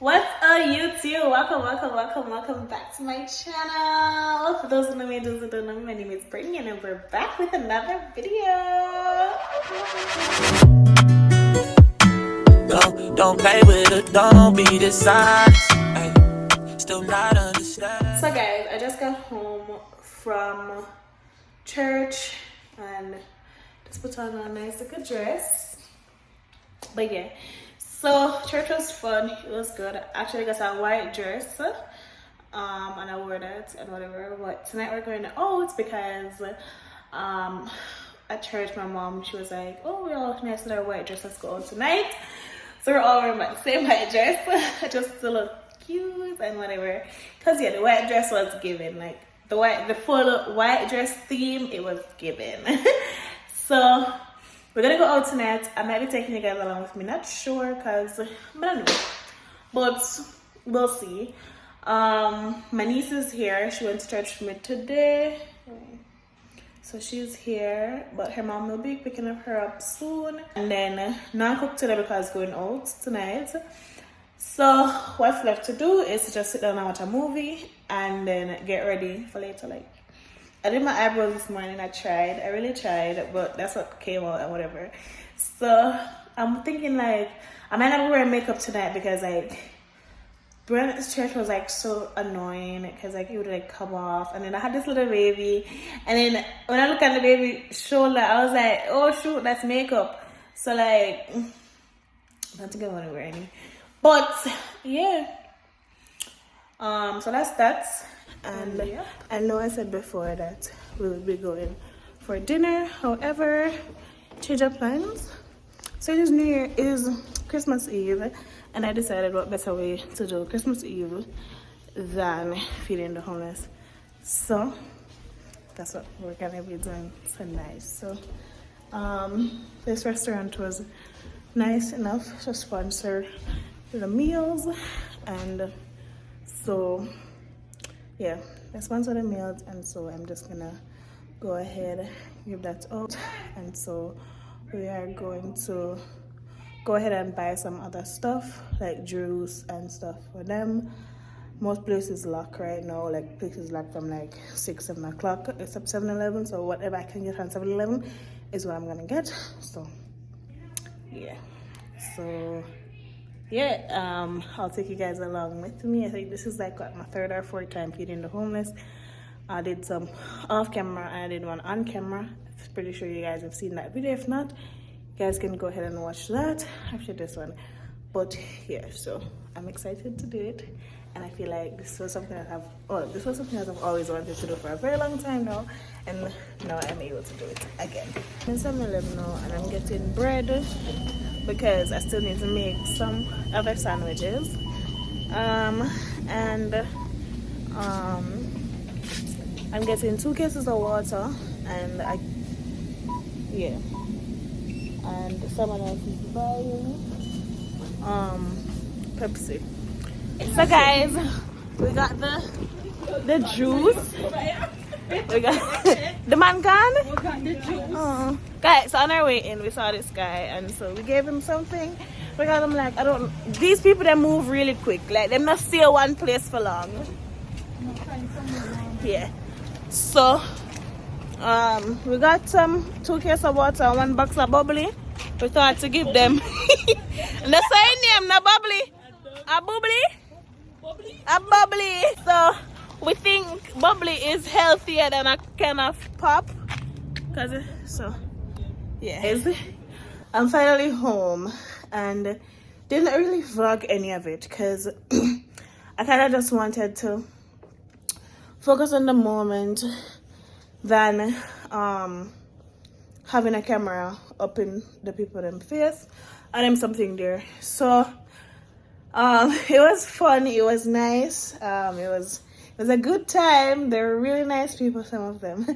What's up, YouTube? Welcome back to my channel. For those who know me and those who don't know me, my name is Brittany and we're back with another video. Don't play with it, don't be dishonest. Still not understand. So guys, I just got home from church and just put on a nice looking dress. But yeah. So church was fun, it was good. Actually I got a white dress and I wore that and whatever. But tonight we're going out because at church my mom, she was like, oh, we all nice with our white dress, let's go out tonight. So we're all wearing the same white dress just to look cute and whatever. Cause yeah, the white dress was given, like the full white dress theme, it was given. So we're gonna go out tonight. I might be taking you guys along with me. Not sure, cause I don't know, but we'll see. My niece is here. She went to church with me today, so she's here. But her mom will be picking her up soon. And then not cook today because going out tonight. So what's left to do is to just sit down and watch a movie and then get ready for later. Like, I did my eyebrows this morning. I really tried, but that's what came out and whatever. So I'm thinking like I might not wear makeup tonight because like Brand at this church was like so annoying because like it would like come off, and then I had this little baby, and then when I look at the baby shoulder, I was like, oh shoot, that's makeup. So like I don't think I want to wear any, but yeah. So that's that. And yeah. I know I said before that we will be going for dinner. However, change of plans. So it is Christmas Eve, and I decided what better way to do Christmas Eve than feeding the homeless. So that's what we're gonna be doing tonight. So this restaurant was nice enough to sponsor the meals, and so yeah, they sponsor the meals, and so I'm just gonna go ahead give that out. And so we are going to go ahead and buy some other stuff like juice and stuff for them. Most places lock right now, like places lock from like 6-7 o'clock except 7-Eleven. So whatever I can get on 7-Eleven is what I'm gonna get. So yeah, so yeah, I'll take you guys along with me. I think this is like my third or fourth time feeding the homeless. I did some off camera and I did one on camera. I'm pretty sure you guys have seen that video. If not, you guys can go ahead and watch that after this one. But yeah, so I'm excited to do it, and I feel like this was something that I've always wanted to do for a very long time now, and now I'm able to do it again. I'm in 7-Eleven now, and I'm getting bread because I still need to make some other sandwiches. I'm getting 2 cases of water, and and someone else is buying Pepsi. So guys, we got the juice. We got the man gone. We got the juice. Oh. Guys, so on our way in, we saw this guy, and so we gave him something. We got him like, these people, they move really quick. Like, they not stay in one place for long. Yeah. So we got 2 cases of water and 1 box of bubbly. We thought to give them. And that's her name, not bubbly. A bubbly? A bubbly. So we think bubbly is healthier than a can of pop. So yeah. I'm finally home and didn't really vlog any of it because I kind of just wanted to focus on the moment than having a camera up in the people them face and them something there. So it was fun, it was nice, it was a good time. They were really nice people, some of them.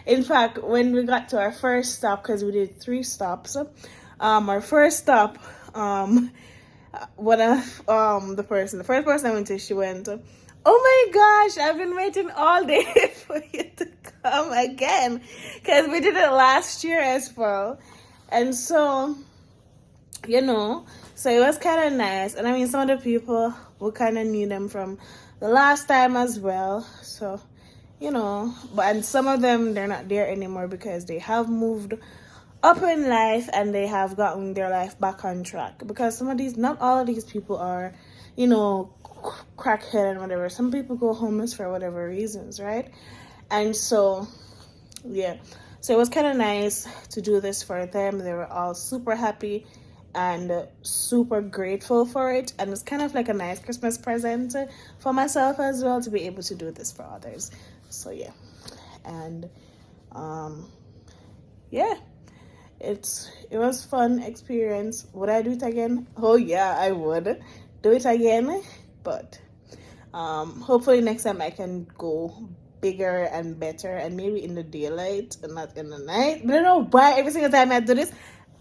In fact, when we got to our first stop, because we did 3 stops, our first stop, one of the first person I went to, she went, oh my gosh, I've been waiting all day for you to come again, because we did it last year as well. And so you know. So it was kind of nice. And I mean, some of the people, we kind of knew them from the last time as well. So, you know, but and some of them, they're not there anymore because they have moved up in life and they have gotten their life back on track. Because some of these, not all of these people are, you know, crackhead and whatever. Some people go homeless for whatever reasons, right? And so, yeah. So it was kind of nice to do this for them. They were all super happy and super grateful for it. And it's kind of like a nice Christmas present for myself as well to be able to do this for others. So, yeah. And, yeah. It was fun experience. Would I do it again? Oh, yeah, I would do it again. But hopefully next time I can go bigger and better and maybe in the daylight and not in the night. But I don't know why every single time I do this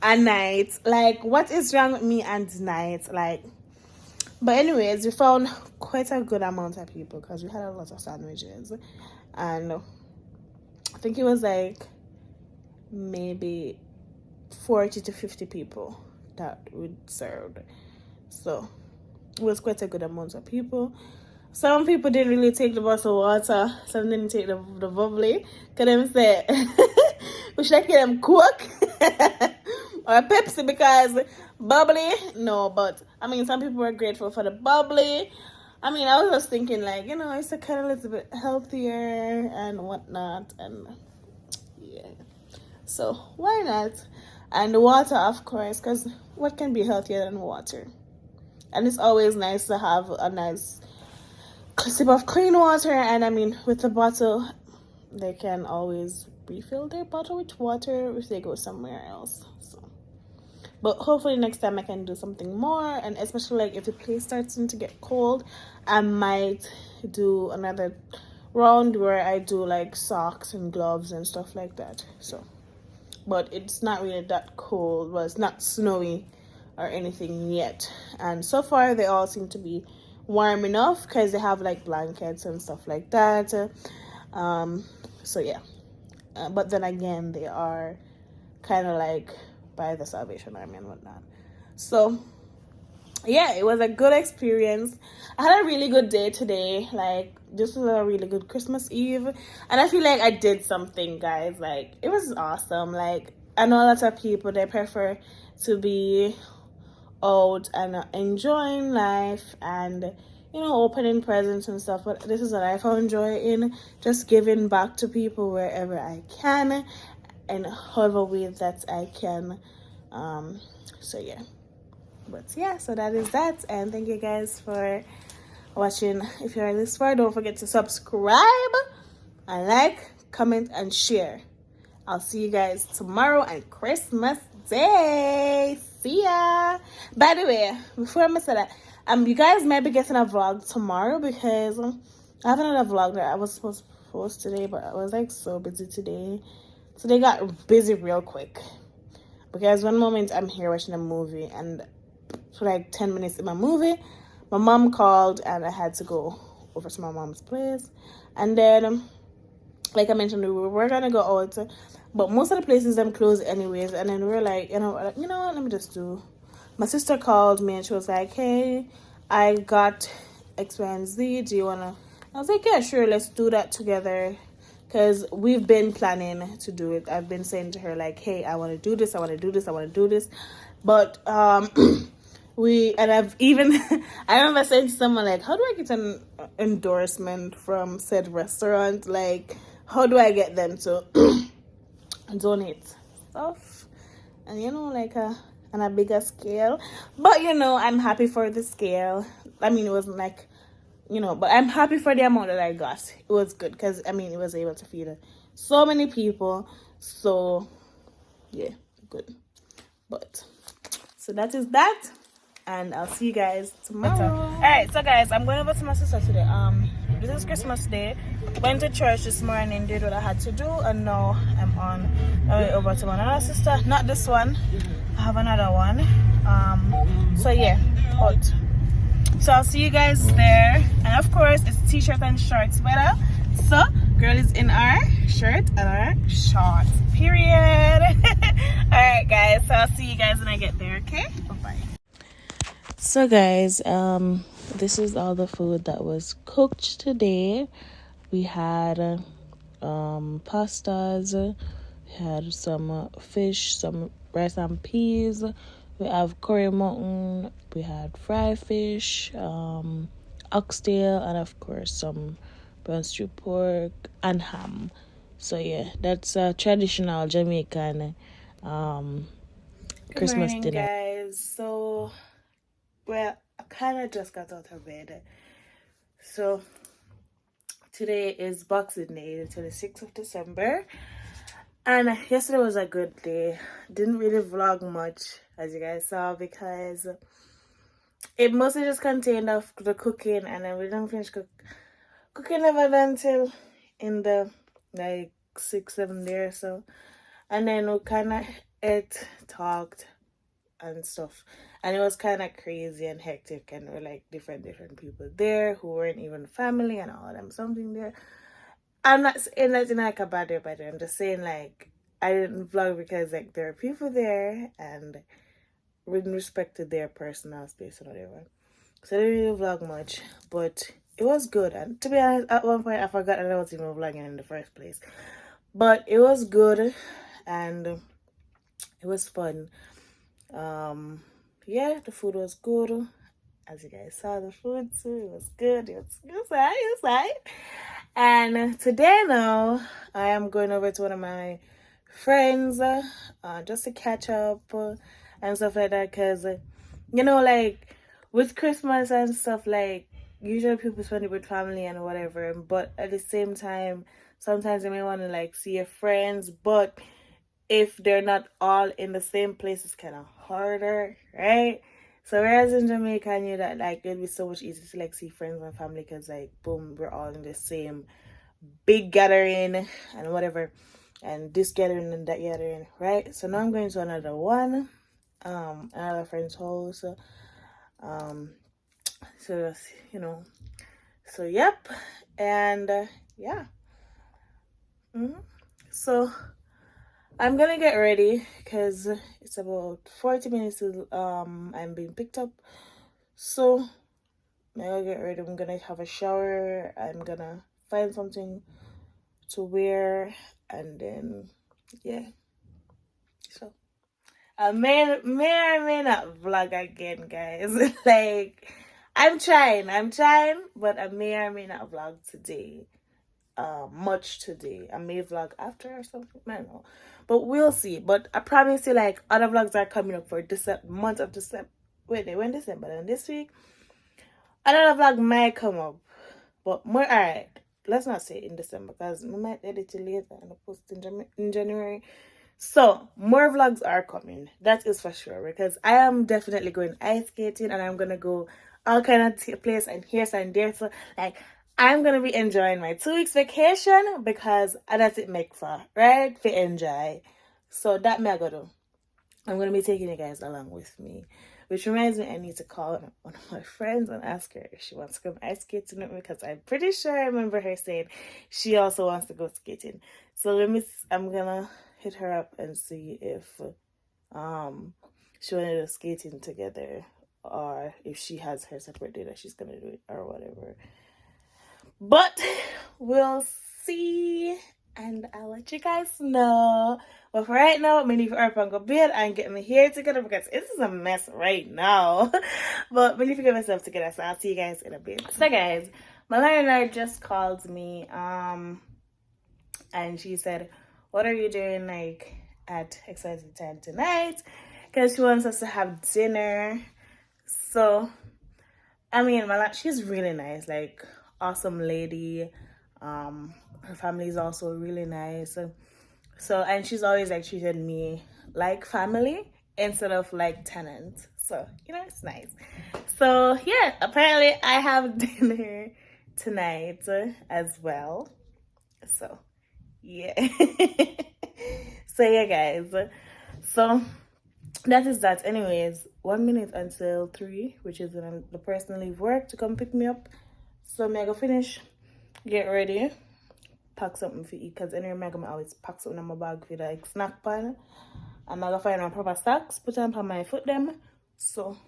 at night. Like, what is wrong with me and night? Like, but anyways, we found quite a good amount of people because we had a lot of sandwiches. And I think it was like maybe 40 to 50 people that we served. So it was quite a good amount of people. Some people didn't really take the bottle of water. Some didn't take the bubbly. Because them say, we should give them Coke or Pepsi because bubbly. No, but I mean, some people were grateful for the bubbly. I mean, I was just thinking like, you know, it's a kind of a little bit healthier and whatnot. And yeah. So why not? And the water, of course, because what can be healthier than water? And it's always nice to have a nice sip of clean water. And I mean, with the bottle, they can always refill their bottle with water if they go somewhere else. So, but hopefully next time I can do something more. And especially like if the place starts to get cold, I might do another round where I do like socks and gloves and stuff like that. So, but it's not really that cold. Well, it's not snowy or anything yet. And so far they all seem to be warm enough because they have like blankets and stuff like that. So yeah. But then again, they are kind of like by the Salvation Army and whatnot. So yeah, it was a good experience. I had a really good day today. Like, this was a really good Christmas Eve. And I feel like I did something, guys. Like, it was awesome. Like, I know a lot of people, they prefer to be out and enjoying life and, you know, opening presents and stuff. But this is what I found joy in. Just giving back to people wherever I can and however way that I can. So, yeah. But yeah, so that is that, and thank you guys for watching. If you're this far, don't forget to subscribe and like, comment, and share. I'll see you guys tomorrow and Christmas Day. See ya. By the way, before I say that, you guys might be getting a vlog tomorrow because I have another vlog that I was supposed to post today, but I was like so busy today. Today got busy real quick because one moment I'm here watching a movie and for like 10 minutes in my movie, my mom called and I had to go over to my mom's place. And then, like I mentioned, we were gonna go out, but most of the places them closed anyways. And then we were like, you know what, let me just do. My sister called me and she was like, hey, I got X, Y, and Z. Do you wanna? I was like, yeah, sure, let's do that together. Because we've been planning to do it. I've been saying to her like, hey, I want to do this, I want to do this, I want to do this. But I've even I remember saying to someone like, how do I get an endorsement from said restaurant? Like, how do I get them to donate stuff? And like on a bigger scale. But I'm happy for the scale. I mean, it wasn't like, but I'm happy for the amount that I got. It was good because it was able to feed so many people. So yeah, good. But so that is that. And I'll see you guys tomorrow. Alright, so guys, I'm going over to my sister today. This is Christmas Day. Went to church this morning, did what I had to do, and now I'm on my way over to my other sister. Not this one. I have another one. So yeah, out. So I'll see you guys there. And of course, it's t-shirt and shorts weather. So girl is in our shirt and our shorts. Period. Alright guys, so I'll see you guys when I get there, okay? So guys, this is all the food that was cooked today. We had pastas, we had some fish, some rice and peas. We have curry mutton. We had fried fish, oxtail, and of course some brown stew pork and ham. So yeah, that's a traditional Jamaican Christmas dinner. Good morning, guys. So, well, I kind of just got out of bed. So, today is Boxing Day, the 26th of December. And yesterday was a good day. Didn't really vlog much, as you guys saw, because it mostly just contained of the cooking, and then we didn't finish cooking never done till in the like 6-7 day or so. And then we kind of ate, talked, and stuff, and it was kind of crazy and hectic, and there were like different people there who weren't even family and all them something there. I'm not saying that in like a bad way, but I'm just saying like I didn't vlog because like there are people there and with respect to their personal space and whatever, so I didn't really vlog much, but it was good. And to be honest, at one point I forgot that I was even vlogging in the first place, but it was good and it was fun. Yeah, the food was good. As you guys saw, the food too, it was good. It was right. And today now, I am going over to one of my friends just to catch up and stuff like that. Because, you know, like with Christmas and stuff, like usually people spend it with family and whatever. But at the same time, sometimes you may want to like see your friends, but if they're not all in the same place, it's kind of harder, right? So whereas in Jamaica, I knew that like it'd be so much easier to like see friends and family because like boom, we're all in the same big gathering and whatever, and this gathering and that gathering, right? So now I'm going to another one, another friend's house, so that's, you know, so yep, and yeah, so I'm gonna get ready because it's about 40 minutes till I'm being picked up. So I'm gonna get ready. I'm gonna have a shower. I'm gonna find something to wear, and then yeah. So I may or may not vlog again, guys. Like I'm trying, but I may or may not vlog today. Much today. I may vlog after or something. I don't know, but we'll see. But I promise you, like other vlogs are coming up for this month of December. Wait, they went December, and this week another vlog might come up, but more alright. Let's not say in December because we might edit it later and post in January. So more vlogs are coming. That is for sure, because I am definitely going ice skating and I'm gonna go all kind of place and here and there. So like I'm gonna be enjoying my 2 weeks vacation because that's it make for, right? For enjoy. So that me I go do. I'm gonna be taking you guys along with me. Which reminds me, I need to call one of my friends and ask her if she wants to come ice skating with me, because I'm pretty sure I remember her saying she also wants to go skating. So I'm gonna hit her up and see if she wanted to go skating together, or if she has her separate day that she's gonna do it or whatever. But we'll see, and I'll let you guys know. But for right now, I'm gonna leave Earth and go bed and get my hair together because this is a mess right now. But I'm gonna get myself together, so I'll see you guys in a bit. So guys, my landlord just called me, and she said, "What are you doing like at exciting time tonight?" Because she wants us to have dinner. So I mean, she's really nice, like awesome lady. Her family is also really nice. So and she's always like treated me like family instead of like tenant. So you know, it's nice. So yeah, apparently I have dinner tonight as well. So yeah. So yeah, guys. So that is that. Anyways, 1 minute until 3, which is when the person leave work to come pick me up. So I'm gonna finish, get ready, pack something for eat, because anyway, I'm gonna always pack something in my bag for like snack pan. I'm gonna find my proper socks, put them on my foot them. So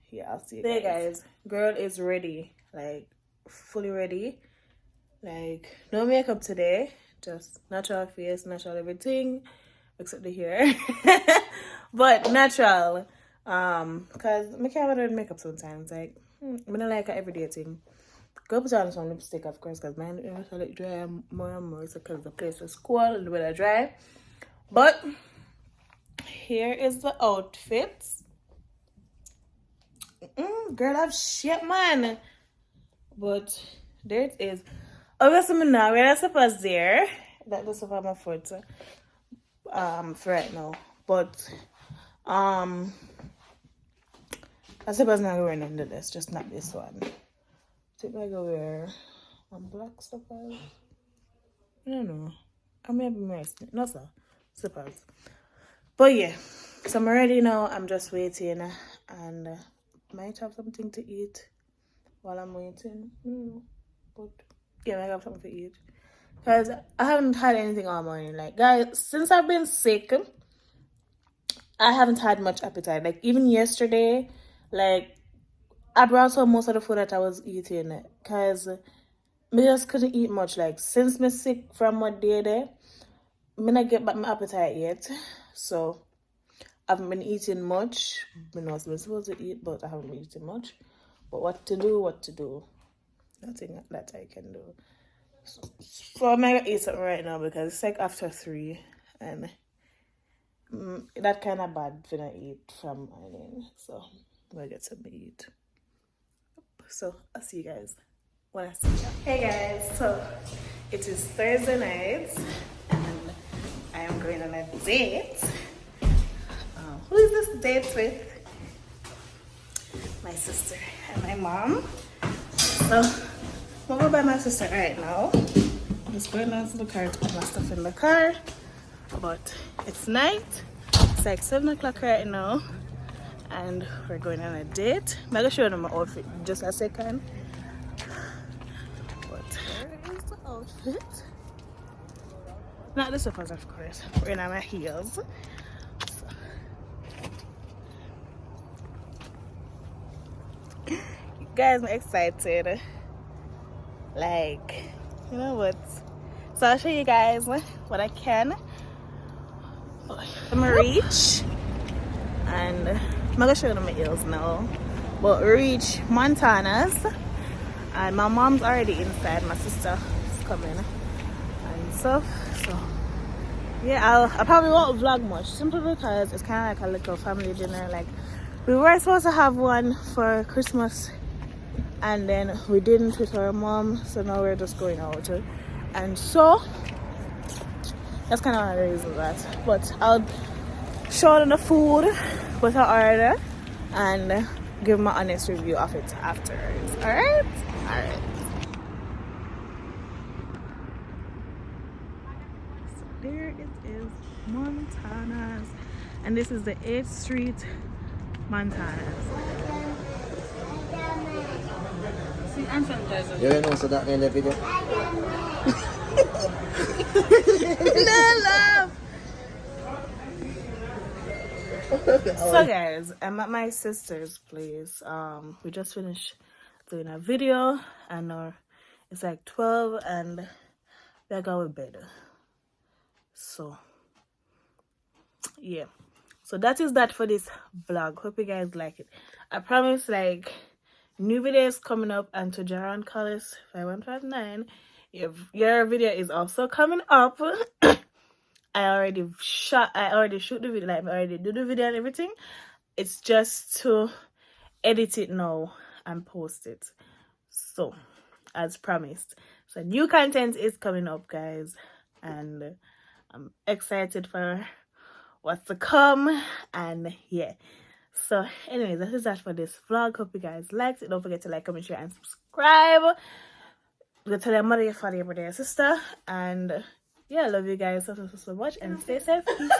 yeah, I'll see you guys. Hey guys, girl is ready, like fully ready. Like no makeup today, just natural face, natural everything except the hair. But natural. Cause I can't wear makeup sometimes. Like I don't like an everyday thing. Go put on some lipstick, of course, because mine is a little dry more and more. It's because the place was cool, a little bit of dry. But here is the outfit. Girl, I've shit, man. But there it is. Obviously, I'm not wearing slippers there. That does have my foot. For right now. But I suppose not wearing under this, just not this one. I think I go wear black slippers. I don't know. I may be missing. No, sir. Slippers. But yeah, so I'm ready now. I'm just waiting and might have something to eat while I'm waiting. But yeah, I have something to eat. Because I haven't had anything all morning. Like, guys, since I've been sick, I haven't had much appetite. Like, even yesterday, like, I brought home most of the food that I was eating. Because I just couldn't eat much. Like, since me sick from what day there, I not get back my appetite yet. So, I haven't been eating much. I know I'm supposed to eat, but I haven't been eating much. But what to do? Nothing that I can do. So I'm gonna eat something right now because it's like after 3 and that kind of bad when I eat from morning. So I'm gonna get something to eat. So I'll see you guys when I see you. Hey guys, so it is Thursday night and I am going on a date. Who is this date with? My sister and my mom. So I'm over by my sister right now. I'm just going down to the car to put my stuff in the car. But it's night. It's like 7 o'clock right now. And we're going on a date. I'm gonna show them my outfit just a second. But here is the outfit. Not the slippers, of course. We're in my heels. So. Guys, I'm excited. Like, you know what? So I'll show you guys what I can. I'm gonna reach and I'm gonna show them my heels now. But reach Montana's and my mom's already inside. My sister is coming and stuff. So yeah, I probably won't vlog much simply because it's kind of like a little family dinner. Like we were supposed to have one for Christmas and then we didn't with our mom, so now we're just going out. And so that's kind of one of the reasons that. But I'll show them the food with I order and give my honest review of it afterwards. Alright? Alright. So there it is, Montana's. And this is the 8th Street Montana's. I'm from Jersey. You know so that in the video? No love. So guys, I'm at my sister's place. We just finished doing a video and it's like 12 and we're going to bed. So yeah. So that is that for this vlog. Hope you guys like it. I promise like new videos coming up and to Jaron Collis 5159. Your video is also coming up. I already shoot the video, like I already do the video and everything. It's just to edit it now and post it. So as promised. So new content is coming up, guys. And I'm excited for what's to come. And yeah. So anyways, that is that for this vlog. Hope you guys liked it. Don't forget to like, comment, share, and subscribe. Go tell your mother, your father, your brother, your sister. And yeah, I love you guys so much and stay safe. Peace.